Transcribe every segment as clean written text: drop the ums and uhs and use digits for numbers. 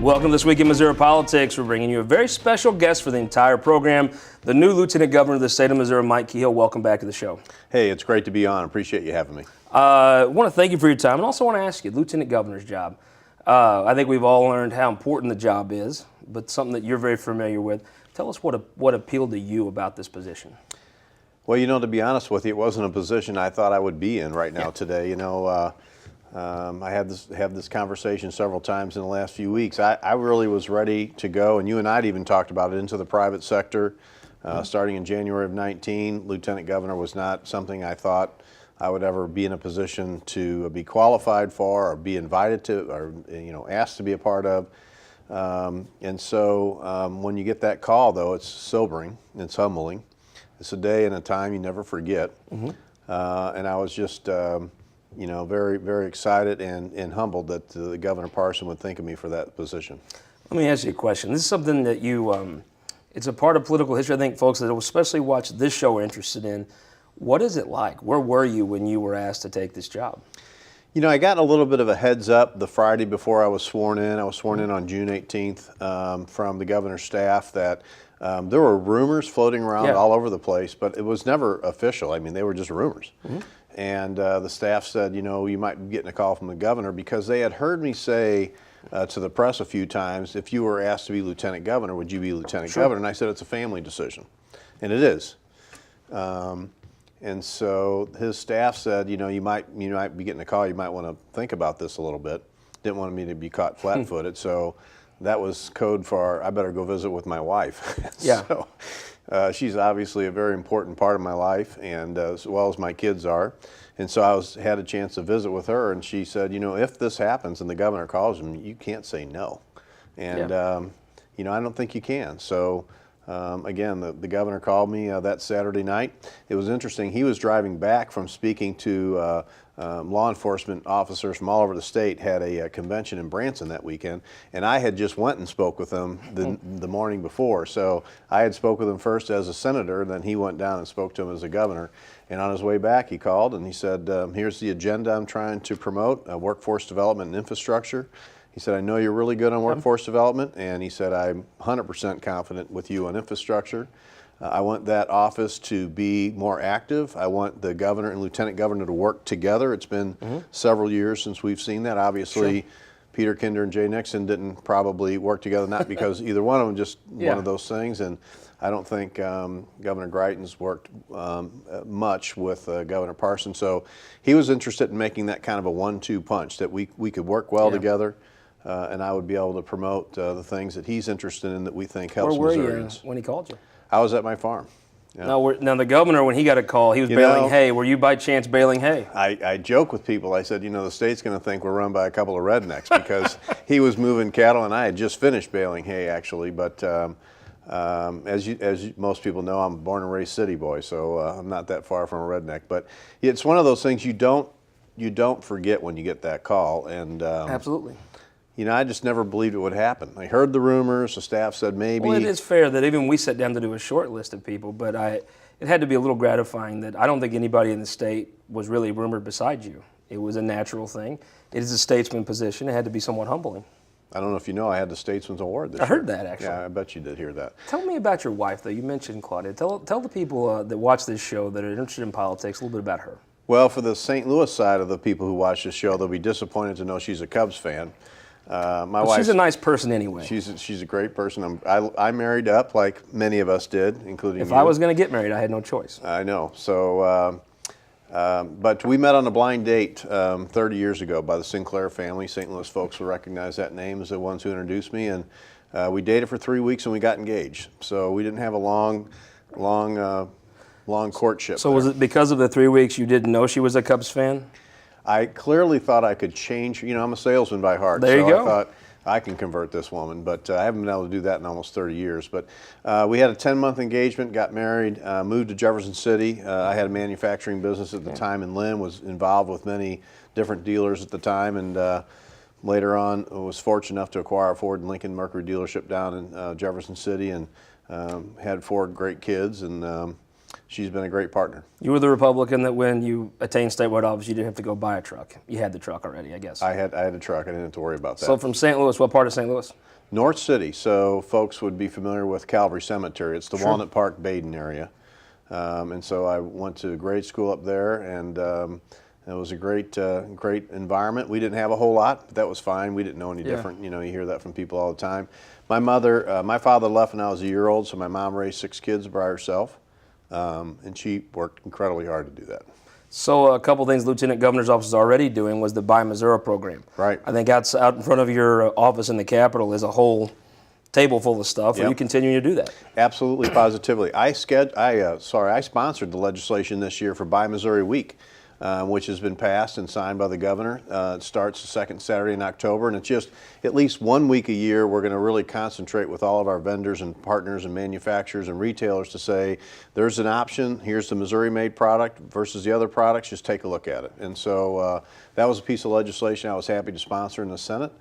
Welcome to This Week in Missouri Politics. We're bringing you a very special guest for the entire program, the new Lieutenant Governor of the state of Missouri, Mike Kehoe. Welcome back to the show. Hey, it's great to be on. Appreciate you having me. I want to thank you for your time, and also want to ask you, Lieutenant Governor's job. I think we've all learned how important the job is, but something that you're very familiar with. Tell us what appealed to you about this position. Well, to be honest with you, it wasn't a position I thought I would be in right now today. I had this conversation several times in the last few weeks. I really was ready to go, and you and I had even talked about it, into the private sector. Starting in January of 19, Lieutenant Governor was not something I thought I would ever be in a position to be qualified for, or be invited to, or asked to be a part of. And so when you get that call, though, it's sobering, it's humbling. It's a day and a time you never forget. And I was just very, very excited and humbled that Governor Parson would think of me for that position. Let me ask you a question. This is something that you, it's a part of political history, I think folks that especially watch this show are interested in. What is it like? Where were you when you were asked to take this job? I got a little bit of a heads up the Friday before I was sworn in. I was sworn in on June 18th from the governor's staff that there were rumors floating around all over the place, but it was never official. I mean, they were just rumors. And the staff said, you might be getting a call from the governor, because they had heard me say to the press a few times, if you were asked to be lieutenant governor, would you be lieutenant governor? And I said, it's a family decision. And it is. And so his staff said, you might be getting a call. You might want to think about this a little bit. Didn't want me to be caught flat-footed. So that was code for, I better go visit with my wife. So she's obviously a very important part of my life, and as well as my kids are. And so I had a chance to visit with her, and she said, if this happens and the governor calls him, you can't say no. And, I don't think you can. So again, the governor called me that Saturday night. It was interesting. He was driving back from speaking to law enforcement officers from all over the state, had a convention in Branson that weekend, and I had just went and spoke with him the morning before. So I had spoke with him first as a senator, then he went down and spoke to him as a governor. And on his way back, he called and he said, here's the agenda I'm trying to promote, workforce development and infrastructure. He said, I know you're really good on workforce development, and he said, I'm 100% confident with you on infrastructure. I want that office to be more active. I want the governor and lieutenant governor to work together. It's been several years since we've seen that. Obviously, Peter Kinder and Jay Nixon didn't probably work together, not because either one of them, just one of those things. And I don't think Governor Greitens worked much with Governor Parson. So he was interested in making that kind of a 1-2 punch, that we could work well together. And I would be able to promote the things that he's interested in that we think helps Missourians. Where were you when he called you? I was at my farm. Now the governor, when he got a call, he was baling hay. Were you by chance baling hay? I joke with people. I said, the state's going to think we're run by a couple of rednecks, because he was moving cattle, and I had just finished baling hay, actually. But as most people know, I'm a born and raised city boy, so I'm not that far from a redneck. But it's one of those things you don't forget when you get that call. And absolutely. I just never believed it would happen. I heard the rumors. The staff said maybe. Well, it is fair that even we sat down to do a short list of people, but it had to be a little gratifying that I don't think anybody in the state was really rumored beside you. It was a natural thing. It is a statesman position. It had to be somewhat humbling. I don't know if you know, I had the Statesman's Award this year. I heard that, actually. Yeah, I bet you did hear that. Tell me about your wife, though. You mentioned Claudia. Tell the people that watch this show that are interested in politics a little bit about her. Well, for the St. Louis side of the people who watch this show, they'll be disappointed to know she's a Cubs fan. My wife, she's a nice person anyway. She's a great person. I married up like many of us did, including you. If I was going to get married, I had no choice. I know. So, but we met on a blind date 30 years ago by the Sinclair family. St. Louis folks will recognize that name as the ones who introduced me. And we dated for 3 weeks and we got engaged. So we didn't have a long courtship. So was it because of the 3 weeks you didn't know she was a Cubs fan? I clearly thought I could change. I'm a salesman by heart. There you go. I thought I can convert this woman, but I haven't been able to do that in almost 30 years. But we had a 10-month engagement, got married, moved to Jefferson City. I had a manufacturing business at the time in Lynn, was involved with many different dealers at the time, and later on was fortunate enough to acquire a Ford and Lincoln Mercury dealership down in Jefferson City, and had 4 great kids, and she's been a great partner. You were the Republican that when you attained statewide office, you didn't have to go buy a truck. You had the truck already, I guess. I had a truck. I didn't have to worry about that. So from St. Louis, what part of St. Louis? North City. So folks would be familiar with Calvary Cemetery. It's the Walnut Park, Baden area. And so I went to grade school up there, and it was a great environment. We didn't have a whole lot, but that was fine. We didn't know any different. You know, you hear that from people all the time. My father left when I was a year old, so my mom raised 6 kids by herself, and she worked incredibly hard to do that. So a couple things the Lieutenant Governor's office is already doing was the Buy Missouri program. Right. I think out in front of your office in the Capitol is a whole table full of stuff. Are you continuing to do that? Absolutely, positively. I sponsored the legislation this year for Buy Missouri Week, which has been passed and signed by the governor. It starts the second Saturday in October, and it's just at least 1 week a year we're going to really concentrate with all of our vendors and partners and manufacturers and retailers to say, there's an option, here's the Missouri-made product versus the other products, just take a look at it. And so that was a piece of legislation I was happy to sponsor in the Senate.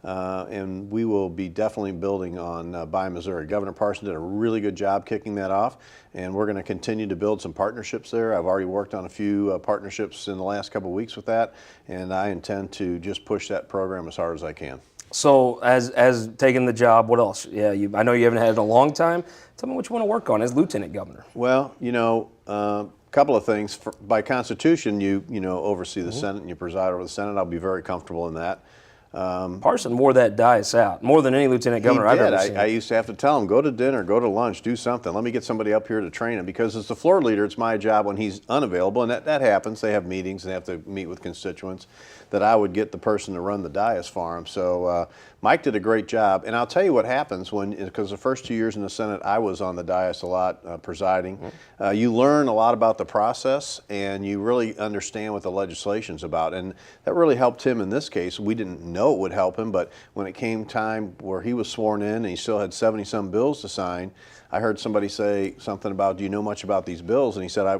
And we will be definitely building on Buy Missouri. Governor Parson did a really good job kicking that off, and we're going to continue to build some partnerships there. I've already worked on a few partnerships in the last couple of weeks with that, and I intend to just push that program as hard as I can. So as taking the job, what else? Yeah, I know you haven't had it in a long time. Tell me what you want to work on as Lieutenant Governor. Well, you know, a couple of things. By Constitution, you oversee the Senate and you preside over the Senate. I'll be very comfortable in that. Parson wore that dice out more than any lieutenant governor I've ever seen. I used to have to tell him, go to dinner, go to lunch, do something. Let me get somebody up here to train him, because as the floor leader, it's my job when he's unavailable, and that happens. They have meetings and they have to meet with constituents, that I would get the person to run the dais for him. So Mike did a great job, and I'll tell you what happens because the first 2 years in the Senate, I was on the dais a lot, presiding. You learn a lot about the process, and you really understand what the legislation's about, and that really helped him in this case. We didn't know it would help him, but when it came time where he was sworn in and he still had 70-some bills to sign, I heard somebody say something about, do you know much about these bills? And he said, I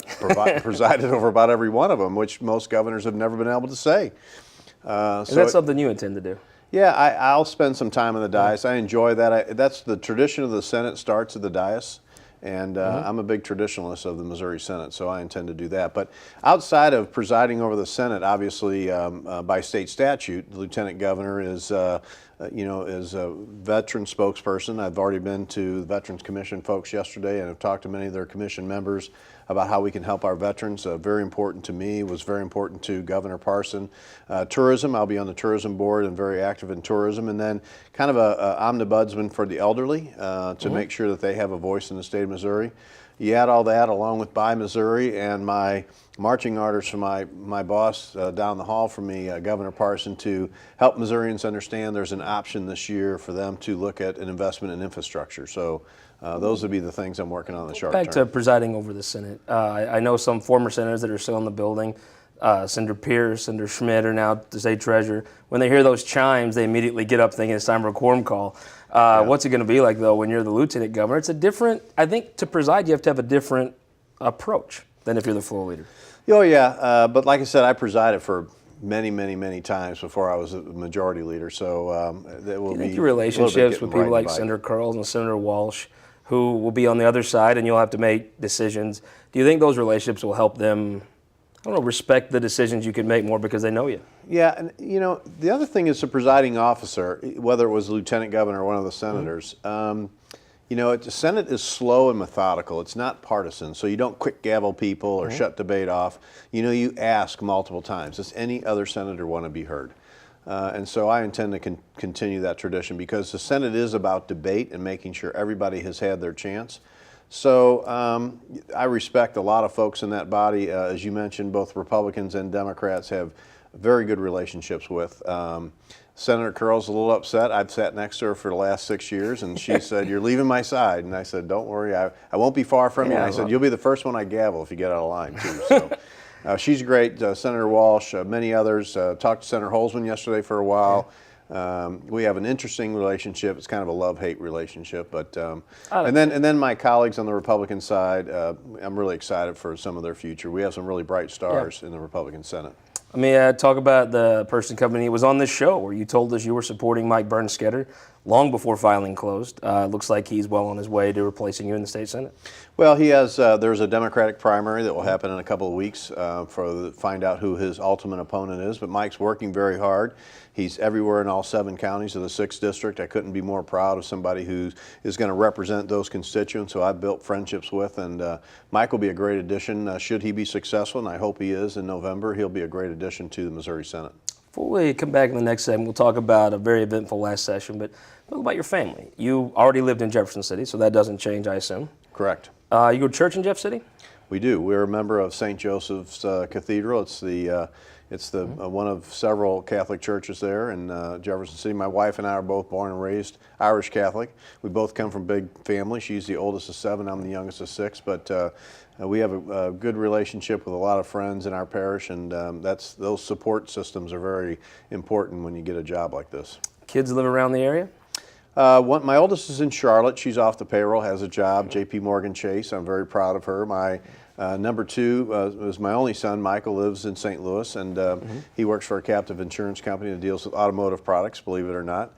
presided over about every one of them, which most governors have never been able to say. Is that something you intend to do? Yeah, I'll spend some time on the dais. I enjoy that. That's the tradition of the Senate, starts at the dais. And I'm a big traditionalist of the Missouri Senate, so I intend to do that. But outside of presiding over the Senate, obviously by state statute, the Lieutenant Governor is a veteran spokesperson. I've already been to the Veterans Commission folks yesterday and have talked to many of their commission members about how we can help our veterans. Very important to me, was very important to Governor Parson. Tourism, I'll be on the tourism board and very active in tourism. And then kind of a omnibudsman for the elderly to make sure that they have a voice in the state of Missouri. You add all that along with Buy Missouri and my marching orders from my boss down the hall from me, Governor Parson, to help Missourians understand there's an option this year for them to look at an investment in infrastructure. So those would be the things I'm working on in the short term. Back to presiding over the Senate. I know some former senators that are still in the building. Senator Pierce, Senator Schmidt are now the state treasurer. When they hear those chimes, they immediately get up thinking it's time for a quorum call. What's it going to be like, though, when you're the lieutenant governor? It's a different, I think to preside, you have to have a different approach than if you're the floor leader. Oh, yeah. But like I said, I presided for many times before I was a majority leader. So that will be. Do you think your relationships with people like Senator Curls and Senator Walsh, who will be on the other side and you'll have to make decisions, do you think those relationships will help them, I don't know, respect the decisions you can make more because they know you? Yeah, and the other thing is the presiding officer, whether it was the lieutenant governor or one of the senators, the Senate is slow and methodical. It's not partisan, so you don't quick gavel people or shut debate off. You ask multiple times, does any other senator want to be heard? And so I intend to continue that tradition, because the Senate is about debate and making sure everybody has had their chance. So I respect a lot of folks in that body. As you mentioned, both Republicans and Democrats have very good relationships with. Senator Curl's a little upset. I've sat next to her for the last 6 years, and she said, "You're leaving my side." And I said, "Don't worry, I won't be far from you." And I said, "You'll be the first one I gavel if you get out of line, too." So she's great. Senator Walsh, many others. Talked to Senator Holzman yesterday for a while. We have an interesting relationship. It's kind of a love-hate relationship, but and then my colleagues on the Republican side, I'm really excited for some of their future. We have some really bright stars in the Republican Senate. Let me talk about the person coming. He was on this show where you told us you were supporting Mike Bernskeder. long before filing closed. Looks like he's well on his way to replacing you in the state Senate. Well, he has. There's a Democratic primary that will happen in a couple of weeks find out who his ultimate opponent is. But Mike's working very hard. He's everywhere in all 7 counties of the 6th district. I couldn't be more proud of somebody who is going to represent those constituents who I've built friendships with. And Mike will be a great addition should he be successful, and I hope he is in November. He'll be a great addition to the Missouri Senate. Before we come back in the next segment, we'll talk about a very eventful last session, but talk about your family. You already lived in Jefferson City, so that doesn't change, I assume. Correct. You go to church in Jeff City? We do. We're a member of St. Joseph's Cathedral. It's the one of several Catholic churches there in Jefferson City. My wife and I are both born and raised Irish Catholic. We both come from big families. She's the oldest of 7. I'm the youngest of 6. But we have a good relationship with a lot of friends in our parish, and those support systems are very important when you get a job like this. Kids live around the area? My oldest is in Charlotte. She's off the payroll, has a job, J.P. Morgan Chase. I'm very proud of her. My number 2 is my only son. Michael lives in St. Louis, and he works for a captive insurance company that deals with automotive products, believe it or not.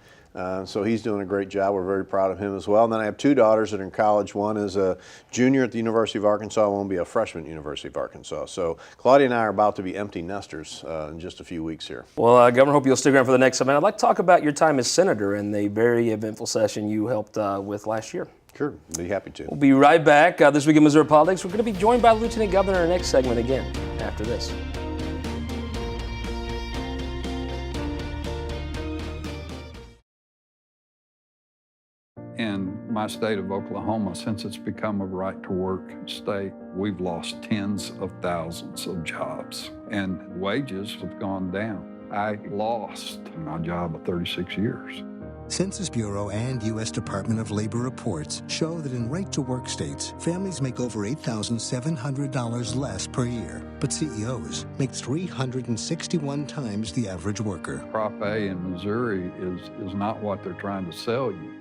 So he's doing a great job. We're very proud of him as well. And then I have 2 daughters that are in college. One is a junior at the University of Arkansas. One will be a freshman at the University of Arkansas. So Claudia and I are about to be empty nesters in just a few weeks here. Well, Governor, hope you'll stick around for the next segment. I'd like to talk about your time as senator and the very eventful session you helped with last year. Sure, be happy to. We'll be right back. This week in Missouri Politics, we're going to be joined by Lieutenant Governor in our next segment again after this. In my state of Oklahoma, since it's become a right-to-work state, we've lost tens of thousands of jobs, and wages have gone down. I lost my job of 36 years. Census Bureau and U.S. Department of Labor reports show that in right-to-work states, families make over $8,700 less per year, but CEOs make 361 times the average worker. Prop A in Missouri is not what they're trying to sell you.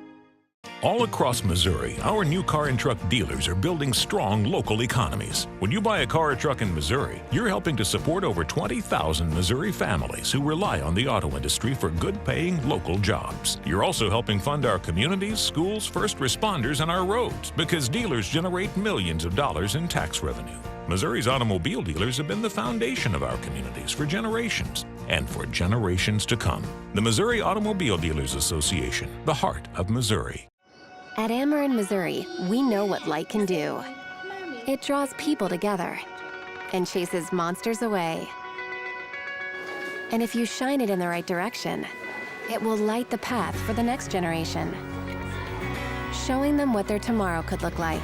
All across Missouri, our new car and truck dealers are building strong local economies. When you buy a car or truck in Missouri, you're helping to support over 20,000 Missouri families who rely on the auto industry for good-paying local jobs. You're also helping fund our communities, schools, first responders, and our roads because dealers generate millions of dollars in tax revenue. Missouri's automobile dealers have been the foundation of our communities for generations and for generations to come. The Missouri Automobile Dealers Association, the heart of Missouri. At Ameren, Missouri, we know what light can do. It draws people together and chases monsters away. And if you shine it in the right direction, it will light the path for the next generation, showing them what their tomorrow could look like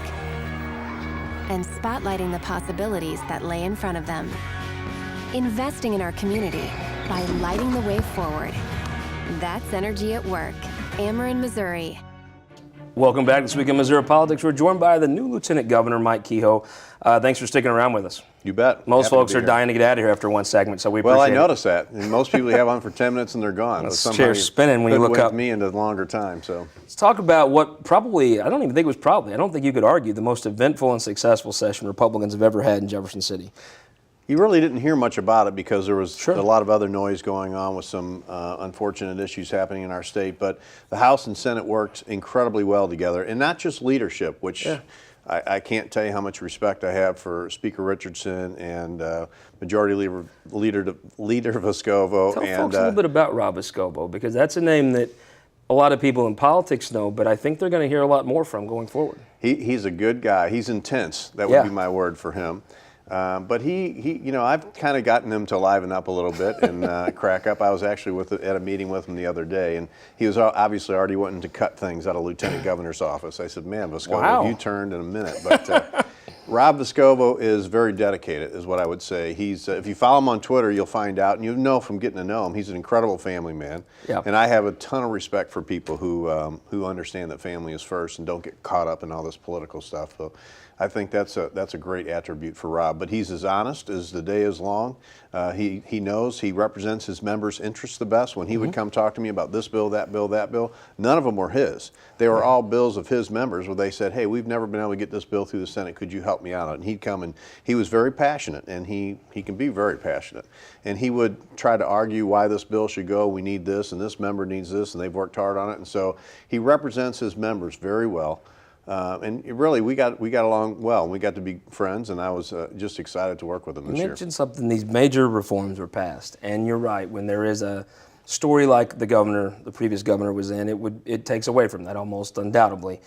and spotlighting the possibilities that lay in front of them. Investing in our community by lighting the way forward. That's energy at work. Ameren, Missouri. Welcome back this week in Missouri Politics. We're joined by the new Lieutenant Governor, Mike Kehoe. Thanks for sticking around with us. You bet. Most Happy folks to are be dying to get out of here after one segment, so we appreciate it. Well, I noticed that. And most people you have on for 10 minutes and they're gone. This chair's spinning when you look up. Me into longer time. So let's talk about what probably, I don't even think it was probably, I don't think you could argue, the most eventful and successful session Republicans have ever had in Jefferson City. You really didn't hear much about it because there was Sure. a lot of other noise going on with some unfortunate issues happening in our state. But the House and Senate worked incredibly well together, and not just leadership, which I can't tell you how much respect I have for Speaker Richardson and Majority Leader Vescovo. Tell folks a little bit about Rob Vescovo, because that's a name that a lot of people in politics know, but I think they're going to hear a lot more from going forward. He's a good guy. He's intense. That would be my word for him. But he, you know, I've kind of gotten him to liven up a little bit and crack up. I was actually at a meeting with him the other day, and he was obviously already wanting to cut things out of Lieutenant Governor's office. I said, man, Vescovo, you turned in a minute. But Rob Vescovo is very dedicated, is what I would say. He's, if you follow him on Twitter, you'll find out, and you know from getting to know him, he's an incredible family man. Yeah. And I have a ton of respect for people who understand that family is first and don't get caught up in all this political stuff. So, I think that's a great attribute for Rob. But he's as honest as the day is long. He knows he represents his members' interests the best. When he would come talk to me about this bill, that bill, that bill, none of them were his. They were all bills of his members where they said, hey, we've never been able to get this bill through the Senate. Could you help me out on it? And he'd come, and he was very passionate, and he can be very passionate. And he would try to argue why this bill should go. We need this, and this member needs this, and they've worked hard on it. And so he represents his members very well. And really, we got along well. We got to be friends, and I was just excited to work with him this year. You mentioned something, these major reforms were passed, and you're right, when there is a story like the previous governor was in, it takes away from that almost undoubtedly.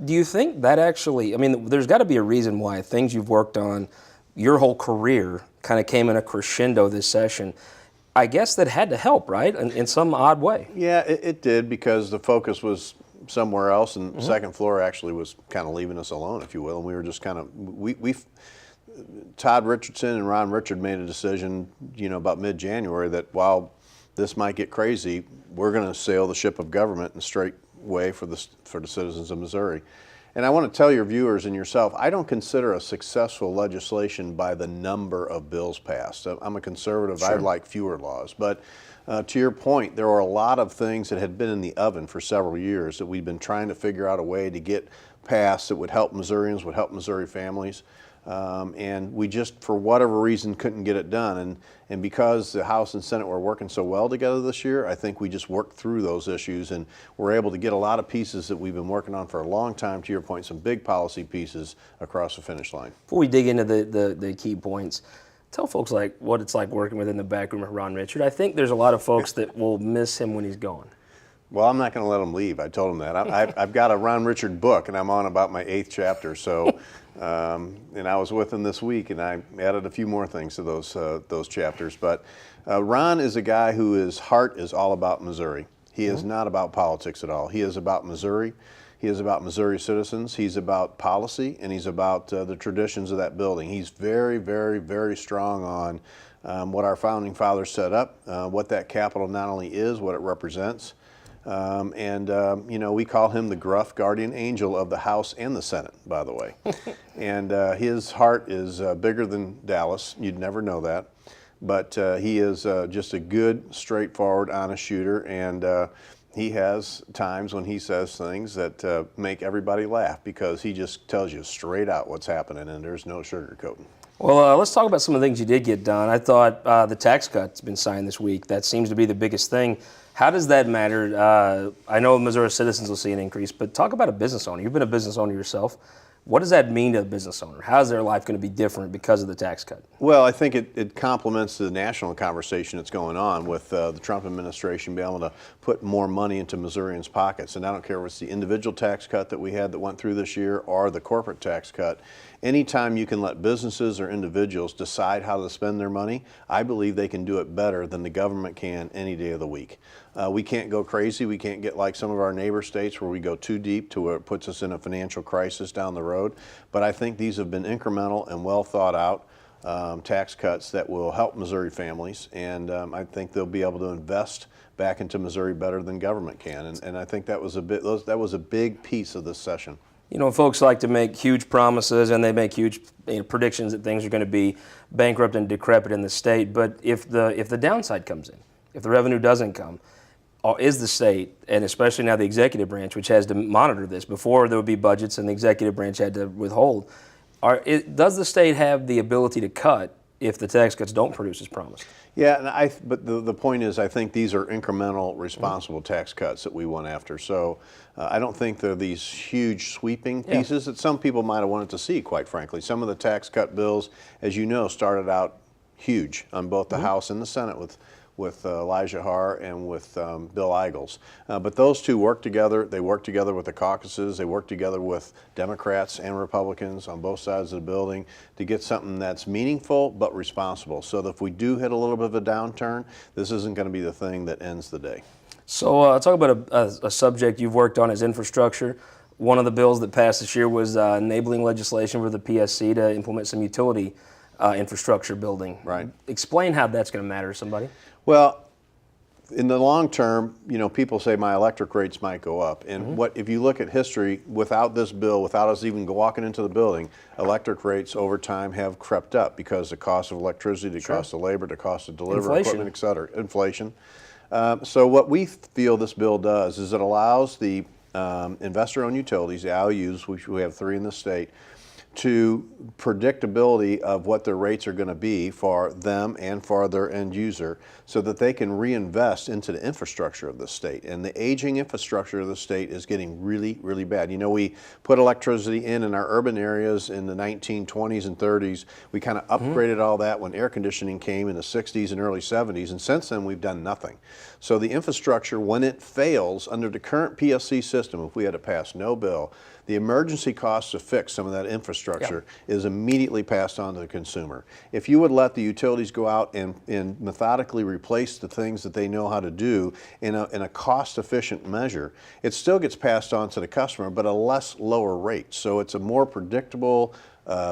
Do you think that actually, I mean, there's got to be a reason why things you've worked on your whole career kind of came in a crescendo this session. I guess that had to help, right, in some odd way? Yeah, it did, because the focus was somewhere else, and second floor actually was kind of leaving us alone, if you will, and we were just kind of, Todd Richardson and Ron Richard made a decision, about mid-January that while this might get crazy, we're going to sail the ship of government in a straight way for the citizens of Missouri. And I want to tell your viewers and yourself, I don't consider a successful legislation by the number of bills passed. I'm a conservative. Sure. I like fewer laws. But to your point, there were a lot of things that had been in the oven for several years that we've been trying to figure out a way to get passed that would help Missourians, would help Missouri families. And we just, for whatever reason, couldn't get it done. And because the House and Senate were working so well together this year, I think we just worked through those issues and were able to get a lot of pieces that we've been working on for a long time, to your point, some big policy pieces across the finish line. Before we dig into the key points, tell folks what it's like working within the back room of Ron Richard. I think there's a lot of folks that will miss him when he's gone. Well, I'm not going to let him leave. I told him that. I've got a Ron Richard book, and I'm on about my 8th chapter. So, and I was with him this week, and I added a few more things to those chapters. But Ron is a guy whose heart is all about Missouri. He is not about politics at all. He is about Missouri. He is about Missouri citizens. He's about policy, and he's about the traditions of that building. He's very, very, very strong on what our founding fathers set up, what that Capitol not only is, what it represents. We call him the gruff guardian angel of the House and the Senate, by the way. And his heart is bigger than Dallas. You'd never know that. But he is just a good, straightforward, honest shooter. And he has times when he says things that make everybody laugh, because he just tells you straight out what's happening, and there's no sugarcoating. Well, let's talk about some of the things you did get done. I thought the tax cut's been signed this week. That seems to be the biggest thing. How does that matter? I know Missouri citizens will see an increase, but talk about a business owner. You've been a business owner yourself. What does that mean to a business owner? How is their life going to be different because of the tax cut? Well, I think it complements the national conversation that's going on with the Trump administration being able to put more money into Missourians' pockets. And I don't care if it's the individual tax cut that we had that went through this year or the corporate tax cut. Anytime you can let businesses or individuals decide how to spend their money, I believe they can do it better than the government can any day of the week. We can't go crazy. We can't get like some of our neighbor states where we go too deep to where it puts us in a financial crisis down the road. But I think these have been incremental and well thought out tax cuts that will help Missouri families. And I think they'll be able to invest back into Missouri better than government can. And I think that was a big piece of this session. You know, folks like to make huge promises and they make huge predictions that things are going to be bankrupt and decrepit in the state. But if the downside comes in, if the revenue doesn't come, is the state, and especially now the executive branch, which has to monitor this, before there would be budgets and the executive branch had to withhold, does the state have the ability to cut if the tax cuts don't produce as promised? Yeah, but the point is, I think these are incremental, responsible tax cuts that we went after. So I don't think they're these huge sweeping pieces that some people might have wanted to see, quite frankly. Some of the tax cut bills, as you know, started out huge on both the House and the Senate with Elijah Har and with Bill Eigels. But those two work together. They work together with the caucuses. They work together with Democrats and Republicans on both sides of the building to get something that's meaningful but responsible. So that if we do hit a little bit of a downturn, this isn't going to be the thing that ends the day. So talk about a subject you've worked on as infrastructure. One of the bills that passed this year was enabling legislation for the PSC to implement some utility infrastructure building. Right. Explain how that's going to matter to somebody. Well, in the long term, you know, people say my electric rates might go up. And what if you look at history, without this bill, without us even walking into the building, electric rates over time have crept up because the cost of electricity, the cost of labor, the cost of deliver Inflation. equipment, et cetera, inflation. So what we feel this bill does is it allows the investor-owned utilities, the IOUs, which we have 3 in the state, to predictability of what their rates are going to be for them and for their end user so that they can reinvest into the infrastructure of the state. And the aging infrastructure of the state is getting really, really bad. You know, we put electricity in our urban areas in the 1920s and 30s. We kind of upgraded all that when air conditioning came in the 60s and early 70s, and since then we've done nothing. So the infrastructure, when it fails under the current PSC system, if we had to pass no bill, the emergency costs to fix some of that infrastructure is immediately passed on to the consumer. If you would let the utilities go out and methodically replace the things that they know how to do in a cost-efficient measure, it still gets passed on to the customer, but a lower rate. So it's a more predictable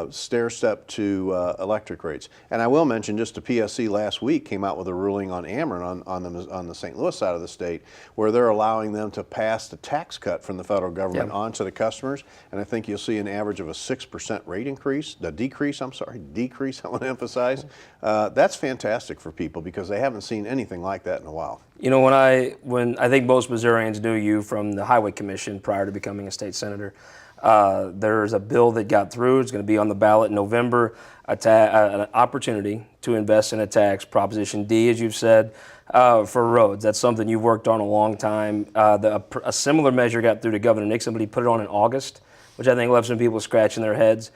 stair step to electric rates. And I will mention, just the PSC last week came out with a ruling on Ameren on the St. Louis side of the state, where they're allowing them to pass the tax cut from the federal government on to the customers. And I think you'll see an average of a 6% rate increase, decrease, I want to emphasize. That's fantastic for people because they haven't seen anything like that in a while. You know, when I think most Missourians knew you from the Highway Commission prior to becoming a state senator, there's a bill that got through. It's going to be on the ballot in November, an opportunity to invest in a tax, Proposition D, as you've said, for roads. That's something you've worked on a long time. A similar measure got through to Governor Nixon, but he put it on in August, which I think left some people scratching their heads.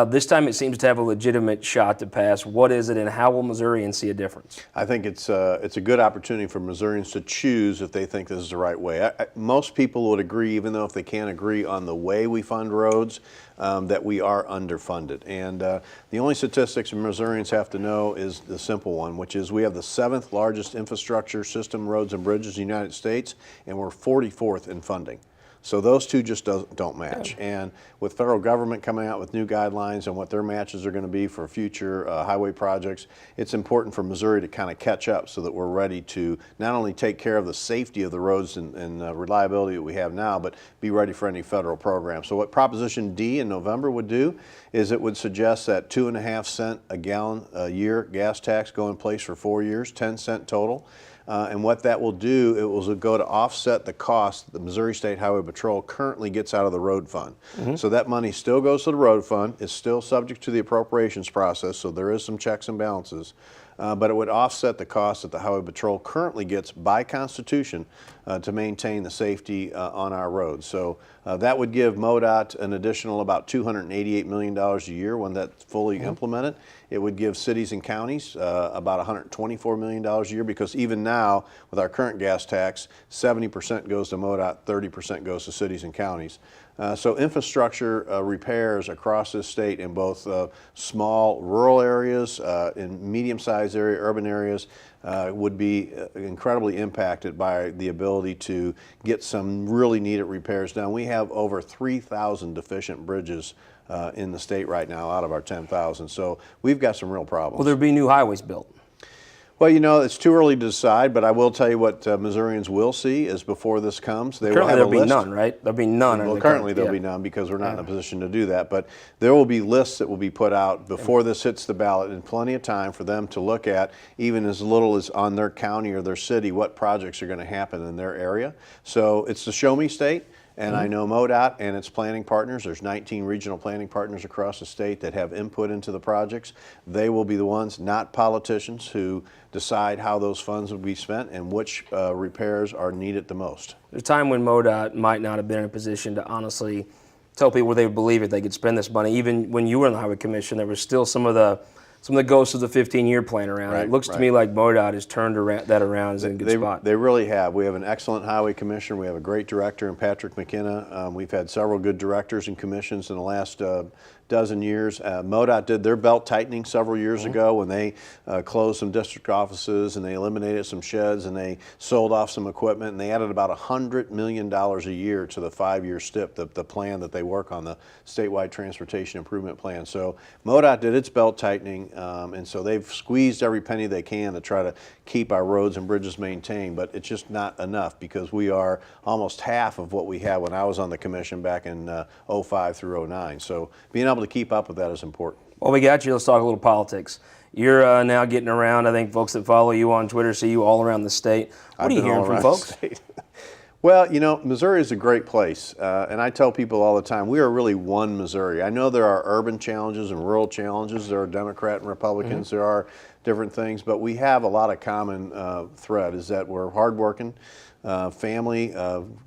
This time it seems to have a legitimate shot to pass. What is it, and how will Missourians see a difference? I think it's a good opportunity for Missourians to choose if they think this is the right way. Most people would agree, even though if they can't agree on the way we fund roads, that we are underfunded. And the only statistics Missourians have to know is the simple one, which is we have the 7th largest infrastructure system, roads and bridges in the United States, and we're 44th in funding. So those two just don't match. And with federal government coming out with new guidelines on what their matches are going to be for future highway projects, it's important for Missouri to kind of catch up so that we're ready to not only take care of the safety of the roads and reliability that we have now, but be ready for any federal program. So what Proposition D in November would do is it would suggest that 2.5 cents a gallon a year gas tax go in place for 4 years, 10 cents total. And what that will do, it will go to offset the cost the Missouri State Highway Patrol currently gets out of the road fund. So that money still goes to the road fund. It's still subject to the appropriations process, so there is some checks and balances. But it would offset the cost that the Highway Patrol currently gets by Constitution to maintain the safety on our roads. So that would give MoDOT an additional about $288 million a year when that's fully implemented. It would give cities and counties about $124 million a year, because even now, with our current gas tax, 70% goes to MoDOT, 30% goes to cities and counties. So infrastructure repairs across this state in both small rural areas, in medium-sized urban areas, would be incredibly impacted by the ability to get some really needed repairs done. We have over 3,000 deficient bridges in the state right now out of our 10,000. So we've got some real problems. Will there be new highways built? Well, you know, it's too early to decide, but I will tell you what Missourians will see is before this comes, they will have a list. Currently there'll be none, right? There'll be none. Well, currently there'll be none because we're not in a position to do that, but there will be lists that will be put out before this hits the ballot, and plenty of time for them to look at, even as little as on their county or their city, what projects are going to happen in their area. So it's the show me state. And I know MoDOT and its planning partners, there's 19 regional planning partners across the state that have input into the projects. They will be the ones, not politicians, who decide how those funds will be spent and which repairs are needed the most. There's a time when MoDOT might not have been in a position to honestly tell people they would believe it, they could spend this money. Even when you were in the Highway Commission, there was still some of the ghosts of the 15-year plan around. It looks to me like MoDOT has turned that around, is in a good spot. They really have. We have an excellent highway commissioner. We have a great director in Patrick McKenna. We've had several good directors and commissions in the last dozen years. MoDOT did their belt tightening several years ago when they closed some district offices and they eliminated some sheds and they sold off some equipment, and they added about $100 million a year to the 5-year STIP, the plan that they work on, the statewide transportation improvement plan. So MoDOT did its belt tightening, and so they've squeezed every penny they can to try to keep our roads and bridges maintained, but it's just not enough because we are almost half of what we had when I was on the commission back in 05 through 09. So being able to keep up with that is important. Well, we got you. Let's talk a little politics. You're now getting around. I think folks that follow you on Twitter see you all around the state. What are you hearing from folks? Well, you know, Missouri is a great place, and I tell people all the time, we are really one Missouri. I know there are urban challenges and rural challenges. There are Democrat and Republicans. There are different things, but we have a lot of common thread, is that we're hardworking, family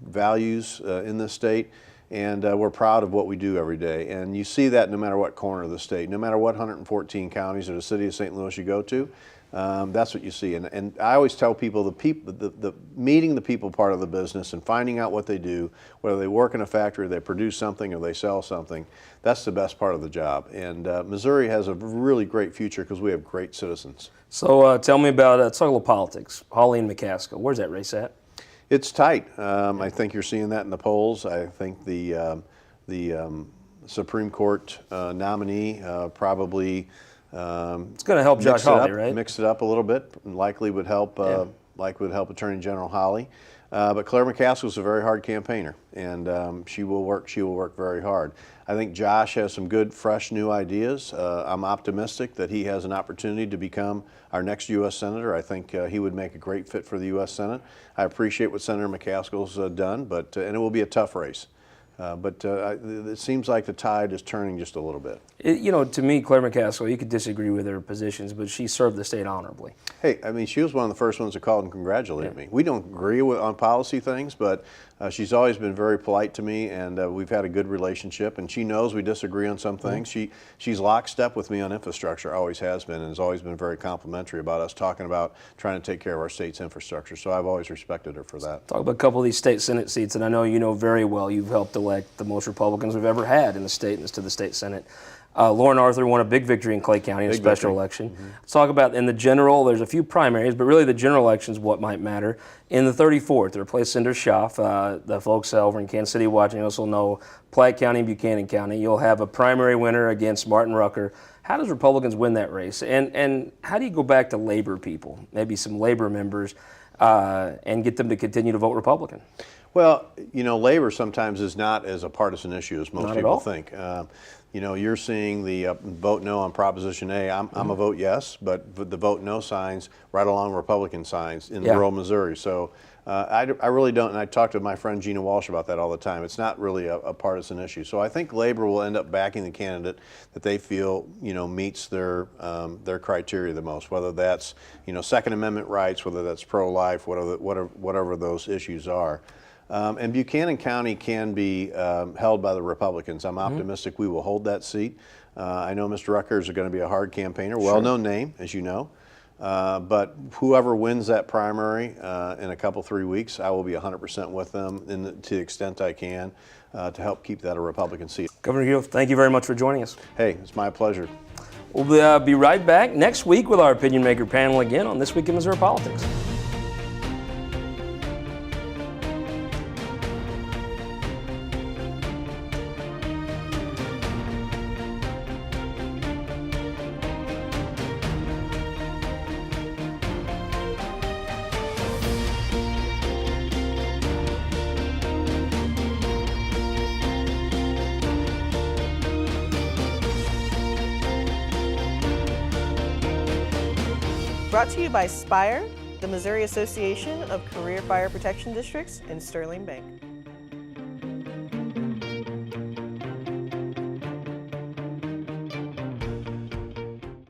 values in this state, and we're proud of what we do every day. And you see that no matter what corner of the state, no matter what 114 counties or the city of St. Louis you go to. That's what you see, and I always tell people the meeting the people part of the business and finding out what they do, whether they work in a factory, they produce something, or they sell something. That's the best part of the job. And Missouri has a really great future because we have great citizens. So tell me about let's talk a little politics. Hawley and McCaskill. Where's that race at? It's tight. I think you're seeing that in the polls. I think the Supreme Court nominee probably. It's going to help Josh Hawley, right? Mix it up a little bit. Likely would help. Likely would help Attorney General Hawley. But Claire McCaskill is a very hard campaigner, and she will work. She will work very hard. I think Josh has some good, fresh, new ideas. I'm optimistic that he has an opportunity to become our next U.S. Senator. I think he would make a great fit for the U.S. Senate. I appreciate what Senator McCaskill's done, but and it will be a tough race. But it seems like the tide is turning just a little bit. You know, to me, Claire McCaskill, you could disagree with her positions, but she served the state honorably. Hey, I mean, she was one of the first ones to call and congratulate me. We don't agree on policy things, but she's always been very polite to me, and we've had a good relationship. And she knows we disagree on some things. She's lockstep with me on infrastructure, always has been, and has always been very complimentary about us talking about trying to take care of our state's infrastructure. So I've always respected her for that. Talk about a couple of these state Senate seats, and I know you know very well you've helped elect the most Republicans we've ever had in the state and to the state Senate. Lauren Arthur won a big victory in Clay County in a special election. Let's talk about in the general, there's a few primaries, but really the general election is what might matter. In the 34th, to replace Cinder Schaaf, the folks over in Kansas City watching us will know Platte County and Buchanan County. You'll have a primary winner against Martin Rucker. How does Republicans win that race? And how do you go back to labor people, maybe some labor members, and get them to continue to vote Republican? Well, you know, labor sometimes is not as a partisan issue as most people think. You know, you're seeing the vote no on Proposition A. I'm a vote yes, but the vote no signs right along Republican signs in rural Missouri. So I really don't, and I talk to my friend Gina Walsh about that all the time. It's not really a partisan issue. So I think labor will end up backing the candidate that they feel, you know, meets their criteria the most, whether that's, you know, Second Amendment rights, whether that's pro-life, whatever those issues are. And Buchanan County can be held by the Republicans. I'm optimistic we will hold that seat. I know Mr. Rucker is going to be a hard campaigner, well-known name, as you know. But whoever wins that primary in a couple, 3 weeks, I will be 100% with them to the extent I can to help keep that a Republican seat. Governor Gill, thank you very much for joining us. Hey, it's my pleasure. We'll be right back next week with our Opinion Maker panel again on This Week in Missouri Politics. Brought to you by SPIRE, the Missouri Association of Career Fire Protection Districts, and Sterling Bank.